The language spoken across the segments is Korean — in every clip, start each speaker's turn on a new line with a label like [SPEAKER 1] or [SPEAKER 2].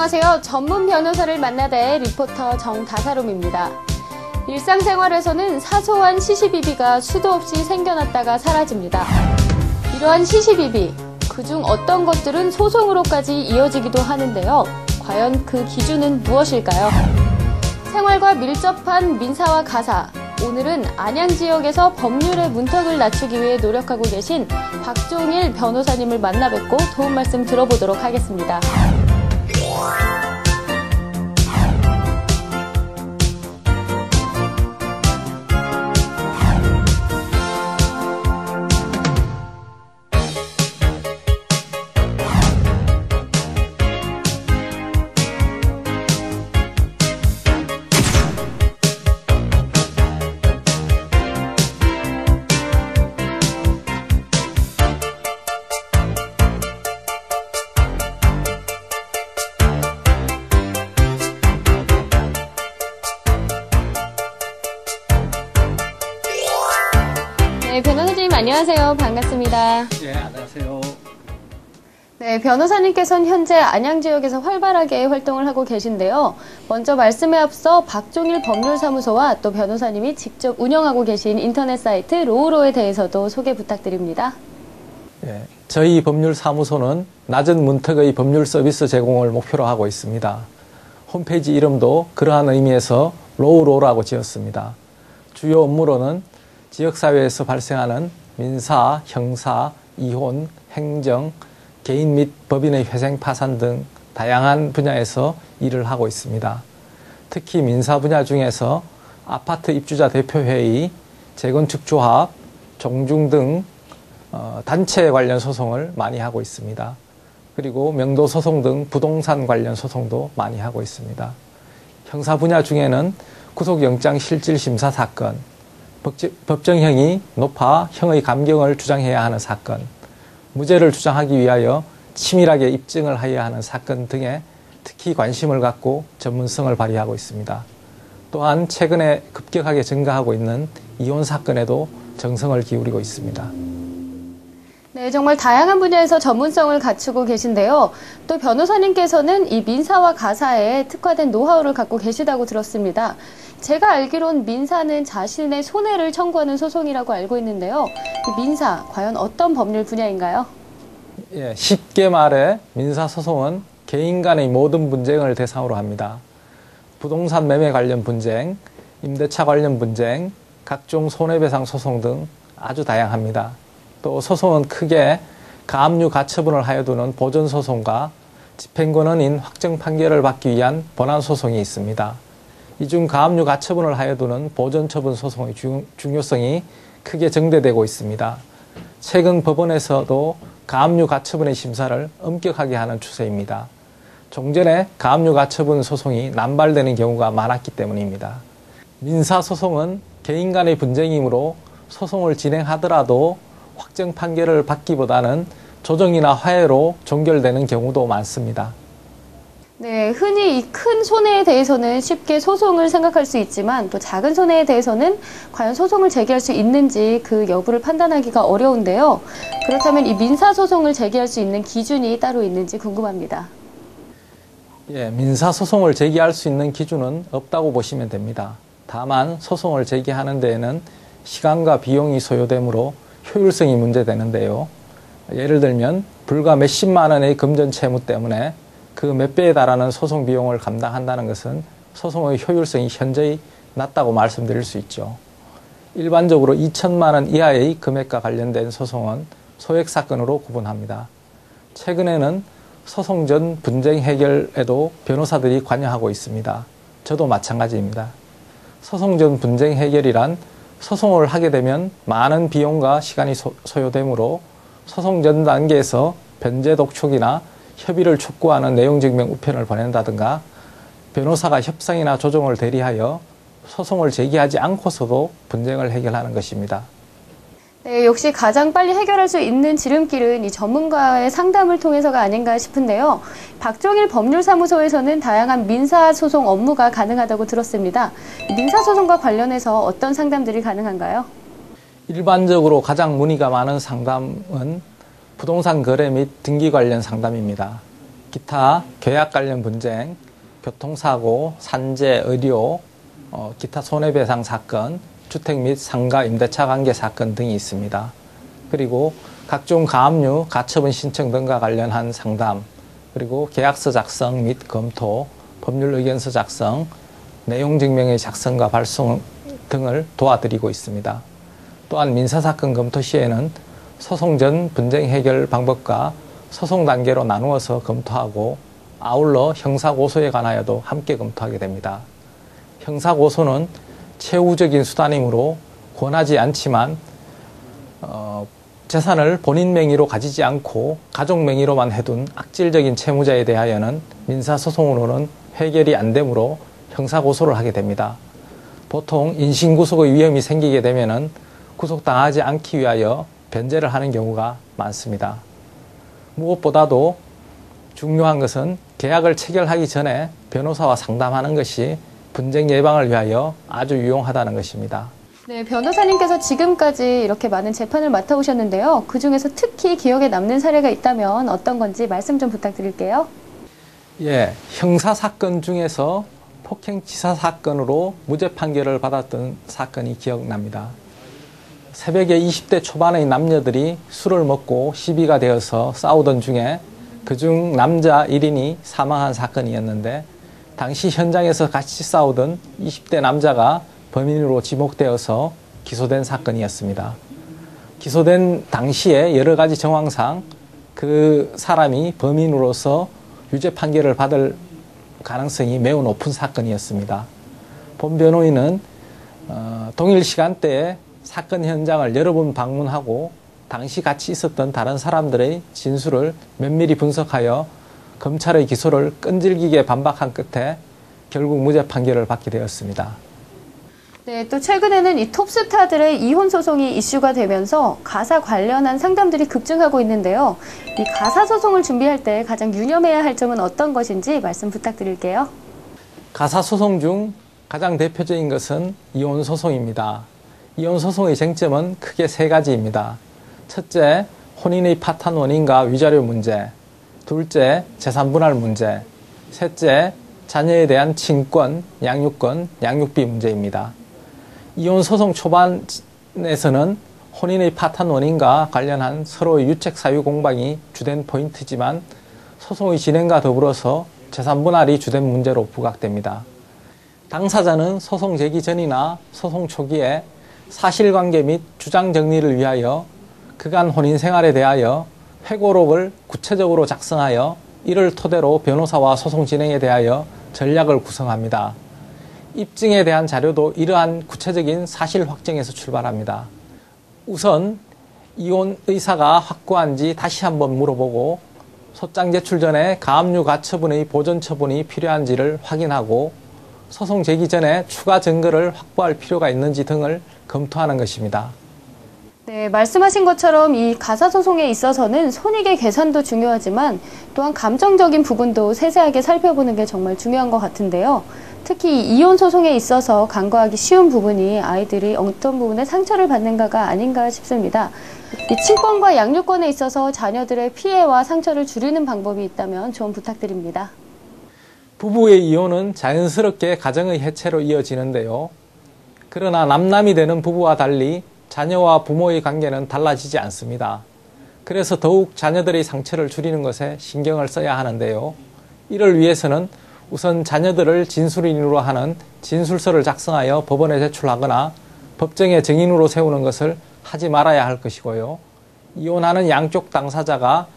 [SPEAKER 1] 안녕하세요. 전문 변호사를 만나다의 리포터 정다사롬입니다. 일상생활에서는 사소한 시시비비가 수도 없이 생겨났다가 사라집니다. 이러한 시시비비, 그중 어떤 것들은 소송으로까지 이어지기도 하는데요. 과연 그 기준은 무엇일까요? 생활과 밀접한 민사와 가사, 오늘은 안양 지역에서 법률의 문턱을 낮추기 위해 노력하고 계신 박종일 변호사님을 만나 뵙고 도움 말씀 들어보도록 하겠습니다. 네, 변호사님 안녕하세요. 반갑습니다.
[SPEAKER 2] 네, 안녕하세요.
[SPEAKER 1] 네, 변호사님께서는 현재 안양 지역에서 활발하게 활동을 하고 계신데요. 먼저 말씀에 앞서 박종일 법률사무소와 또 변호사님이 직접 운영하고 계신 인터넷 사이트 로우로에 대해서도 소개 부탁드립니다.
[SPEAKER 2] 네, 저희 법률사무소는 낮은 문턱의 법률 서비스 제공을 목표로 하고 있습니다. 홈페이지 이름도 그러한 의미에서 로우로라고 지었습니다. 주요 업무로는 지역사회에서 발생하는 민사, 형사, 이혼, 행정, 개인 및 법인의 회생 파산 등 다양한 분야에서 일을 하고 있습니다. 특히 민사 분야 중에서 아파트 입주자 대표회의, 재건축 조합, 종중 등 단체 관련 소송을 많이 하고 있습니다. 그리고 명도 소송 등 부동산 관련 소송도 많이 하고 있습니다. 형사 분야 중에는 구속영장 실질 심사 사건, 법정형이 높아 형의 감경을 주장해야 하는 사건, 무죄를 주장하기 위하여 치밀하게 입증을 하여야 하는 사건 등에 특히 관심을 갖고 전문성을 발휘하고 있습니다. 또한 최근에 급격하게 증가하고 있는 이혼 사건에도 정성을 기울이고 있습니다.
[SPEAKER 1] 네, 정말 다양한 분야에서 전문성을 갖추고 계신데요. 또 변호사님께서는 이 민사와 가사에 특화된 노하우를 갖고 계시다고 들었습니다. 제가 알기론 민사는 자신의 손해를 청구하는 소송이라고 알고 있는데요. 이 민사, 과연 어떤 법률 분야인가요?
[SPEAKER 2] 예, 쉽게 말해 민사소송은 개인 간의 모든 분쟁을 대상으로 합니다. 부동산 매매 관련 분쟁, 임대차 관련 분쟁, 각종 손해배상 소송 등 아주 다양합니다. 또 소송은 크게 가압류 가처분을 하여 두는 보전소송과 집행권언인 확정 판결을 받기 위한 본안소송이 있습니다. 이 중 가압류 가처분을 하여 두는 보전처분 소송의 중요성이 크게 증대되고 있습니다. 최근 법원에서도 가압류 가처분의 심사를 엄격하게 하는 추세입니다. 종전에 가압류 가처분 소송이 남발되는 경우가 많았기 때문입니다. 민사소송은 개인 간의 분쟁이므로 소송을 진행하더라도 확정 판결을 받기보다는 조정이나 화해로 종결되는 경우도 많습니다.
[SPEAKER 1] 네, 흔히 이 큰 손해에 대해서는 쉽게 소송을 생각할 수 있지만 또 작은 손해에 대해서는 과연 소송을 제기할 수 있는지 그 여부를 판단하기가 어려운데요. 그렇다면 이 민사소송을 제기할 수 있는 기준이 따로 있는지 궁금합니다.
[SPEAKER 2] 예, 민사소송을 제기할 수 있는 기준은 없다고 보시면 됩니다. 다만 소송을 제기하는 데에는 시간과 비용이 소요되므로 효율성이 문제되는데요. 예를 들면 불과 몇십만 원의 금전 채무 때문에 그 몇 배에 달하는 소송 비용을 감당한다는 것은 소송의 효율성이 현저히 낮다고 말씀드릴 수 있죠. 일반적으로 2천만 원 이하의 금액과 관련된 소송은 소액 사건으로 구분합니다. 최근에는 소송 전 분쟁 해결에도 변호사들이 관여하고 있습니다. 저도 마찬가지입니다. 소송 전 분쟁 해결이란 소송을 하게 되면 많은 비용과 시간이 소요되므로 소송 전 단계에서 변제 독촉이나 협의를 촉구하는 내용 증명 우편을 보낸다든가 변호사가 협상이나 조정을 대리하여 소송을 제기하지 않고서도 분쟁을 해결하는 것입니다.
[SPEAKER 1] 네, 역시 가장 빨리 해결할 수 있는 지름길은 이 전문가의 상담을 통해서가 아닌가 싶은데요. 박종일 법률사무소에서는 다양한 민사소송 업무가 가능하다고 들었습니다. 민사소송과 관련해서 어떤 상담들이 가능한가요?
[SPEAKER 2] 일반적으로 가장 문의가 많은 상담은 부동산 거래 및 등기 관련 상담입니다. 기타 계약 관련 분쟁, 교통사고, 산재, 의료, 기타 손해배상 사건, 주택 및 상가 임대차 관계 사건 등이 있습니다. 그리고 각종 가압류, 가처분 신청 등과 관련한 상담, 그리고 계약서 작성 및 검토, 법률 의견서 작성, 내용 증명의 작성과 발송 등을 도와드리고 있습니다. 또한 민사사건 검토 시에는 소송 전 분쟁 해결 방법과 소송 단계로 나누어서 검토하고 아울러 형사고소에 관하여도 함께 검토하게 됩니다. 형사고소는 최우적인 수단이므로 권하지 않지만 재산을 본인 명의로 가지지 않고 가족 명의로만 해둔 악질적인 채무자에 대하여는 민사소송으로는 해결이 안 되므로 형사고소를 하게 됩니다. 보통 인신구속의 위험이 생기게 되면은 구속당하지 않기 위하여 변제를 하는 경우가 많습니다. 무엇보다도 중요한 것은 계약을 체결하기 전에 변호사와 상담하는 것이 분쟁 예방을 위하여 아주 유용하다는 것입니다.
[SPEAKER 1] 네, 변호사님께서 지금까지 이렇게 많은 재판을 맡아오셨는데요. 그중에서 특히 기억에 남는 사례가 있다면 어떤 건지 말씀 좀 부탁드릴게요.
[SPEAKER 2] 예, 형사사건 중에서 폭행치사 사건으로 무죄 판결을 받았던 사건이 기억납니다. 새벽에 20대 초반의 남녀들이 술을 먹고 시비가 되어서 싸우던 중에 그중 남자 1인이 사망한 사건이었는데 당시 현장에서 같이 싸우던 20대 남자가 범인으로 지목되어서 기소된 사건이었습니다. 기소된 당시에 여러 가지 정황상 그 사람이 범인으로서 유죄 판결을 받을 가능성이 매우 높은 사건이었습니다. 본 변호인은 동일 시간대에 사건 현장을 여러 번 방문하고 당시 같이 있었던 다른 사람들의 진술을 면밀히 분석하여 검찰의 기소를 끈질기게 반박한 끝에 결국 무죄 판결을 받게 되었습니다.
[SPEAKER 1] 네, 또 최근에는 이 톱스타들의 이혼 소송이 이슈가 되면서 가사 관련한 상담들이 급증하고 있는데요. 이 가사 소송을 준비할 때 가장 유념해야 할 점은 어떤 것인지 말씀 부탁드릴게요.
[SPEAKER 2] 가사 소송 중 가장 대표적인 것은 이혼 소송입니다. 이혼 소송의 쟁점은 크게 세 가지입니다. 첫째, 혼인의 파탄 원인과 위자료 문제. 둘째, 재산 분할 문제. 셋째, 자녀에 대한 친권, 양육권, 양육비 문제입니다. 이혼 소송 초반에서는 혼인의 파탄 원인과 관련한 서로의 유책 사유 공방이 주된 포인트지만 소송의 진행과 더불어서 재산 분할이 주된 문제로 부각됩니다. 당사자는 소송 제기 전이나 소송 초기에 사실관계 및 주장 정리를 위하여 그간 혼인 생활에 대하여 회고록을 구체적으로 작성하여 이를 토대로 변호사와 소송 진행에 대하여 전략을 구성합니다. 입증에 대한 자료도 이러한 구체적인 사실 확정에서 출발합니다. 우선 이혼 의사가 확고한지 다시 한번 물어보고 소장 제출 전에 가압류 가처분의 보전 처분이 필요한지를 확인하고 소송 제기 전에 추가 증거를 확보할 필요가 있는지 등을 검토하는 것입니다.
[SPEAKER 1] 네, 말씀하신 것처럼 이 가사소송에 있어서는 손익의 계산도 중요하지만 또한 감정적인 부분도 세세하게 살펴보는 게 정말 중요한 것 같은데요. 특히 이혼 소송에 있어서 간과하기 쉬운 부분이 아이들이 어떤 부분에 상처를 받는가가 아닌가 싶습니다. 이 친권과 양육권에 있어서 자녀들의 피해와 상처를 줄이는 방법이 있다면 좀 부탁드립니다.
[SPEAKER 2] 부부의 이혼은 자연스럽게 가정의 해체로 이어지는데요. 그러나 남남이 되는 부부와 달리 자녀와 부모의 관계는 달라지지 않습니다. 그래서 더욱 자녀들의 상처를 줄이는 것에 신경을 써야 하는데요. 이를 위해서는 우선 자녀들을 진술인으로 하는 진술서를 작성하여 법원에 제출하거나 법정에 증인으로 세우는 것을 하지 말아야 할 것이고요. 이혼하는 양쪽 당사자가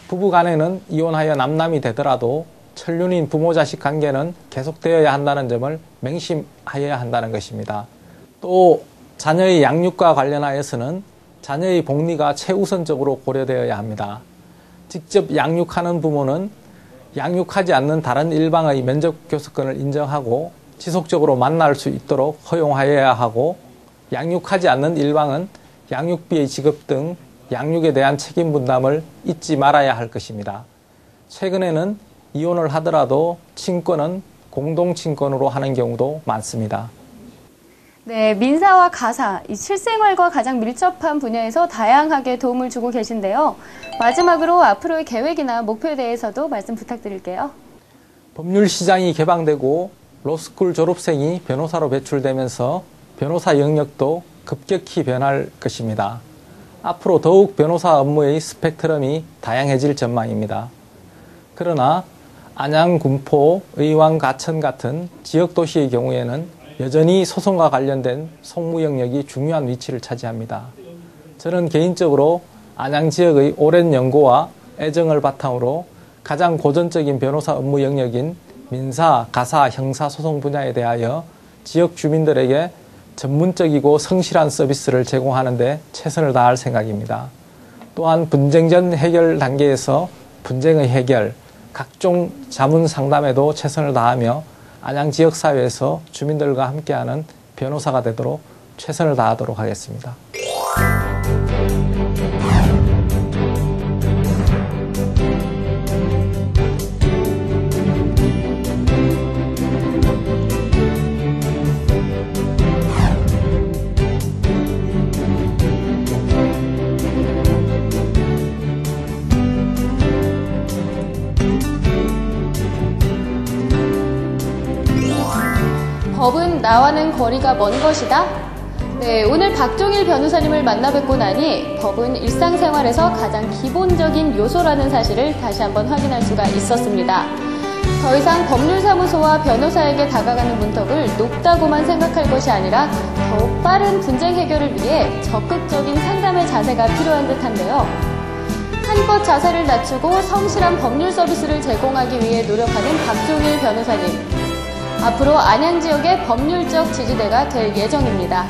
[SPEAKER 2] 부부 간에는 이혼하여 남남이 되더라도 천륜인 부모 자식 관계는 계속되어야 한다는 점을 맹심하여야 한다는 것입니다. 또 자녀의 양육과 관련하여서는 자녀의 복리가 최우선적으로 고려되어야 합니다. 직접 양육하는 부모는 양육하지 않는 다른 일방의 면접교섭권을 인정하고 지속적으로 만날 수 있도록 허용하여야 하고, 양육하지 않는 일방은 양육비의 지급 등 양육에 대한 책임 분담을 잊지 말아야 할 것입니다. 최근에는 이혼을 하더라도 친권은 공동친권으로 하는 경우도 많습니다.
[SPEAKER 1] 네, 민사와 가사, 이 실생활과 가장 밀접한 분야에서 다양하게 도움을 주고 계신데요. 마지막으로 앞으로의 계획이나 목표에 대해서도 말씀 부탁드릴게요.
[SPEAKER 2] 법률 시장이 개방되고 로스쿨 졸업생이 변호사로 배출되면서 변호사 영역도 급격히 변할 것입니다. 앞으로 더욱 변호사 업무의 스펙트럼이 다양해질 전망입니다. 그러나 안양, 군포, 의왕, 가천 같은 지역 도시의 경우에는 여전히 소송과 관련된 송무 영역이 중요한 위치를 차지합니다. 저는 개인적으로 안양 지역의 오랜 연구와 애정을 바탕으로 가장 고전적인 변호사 업무 영역인 민사, 가사, 형사 소송 분야에 대하여 지역 주민들에게 전문적이고 성실한 서비스를 제공하는 데 최선을 다할 생각입니다. 또한 분쟁 전 해결 단계에서 분쟁의 해결, 각종 자문 상담에도 최선을 다하며 안양 지역사회에서 주민들과 함께하는 변호사가 되도록 최선을 다하도록 하겠습니다.
[SPEAKER 1] 법은 나와는 거리가 먼 것이다? 네, 오늘 박종일 변호사님을 만나 뵙고 나니 법은 일상생활에서 가장 기본적인 요소라는 사실을 다시 한번 확인할 수가 있었습니다. 더 이상 법률사무소와 변호사에게 다가가는 문턱을 높다고만 생각할 것이 아니라 더욱 빠른 분쟁 해결을 위해 적극적인 상담의 자세가 필요한 듯한데요. 한껏 자세를 낮추고 성실한 법률 서비스를 제공하기 위해 노력하는 박종일 변호사님. 앞으로 안양 지역의 법률적 지지대가 될 예정입니다.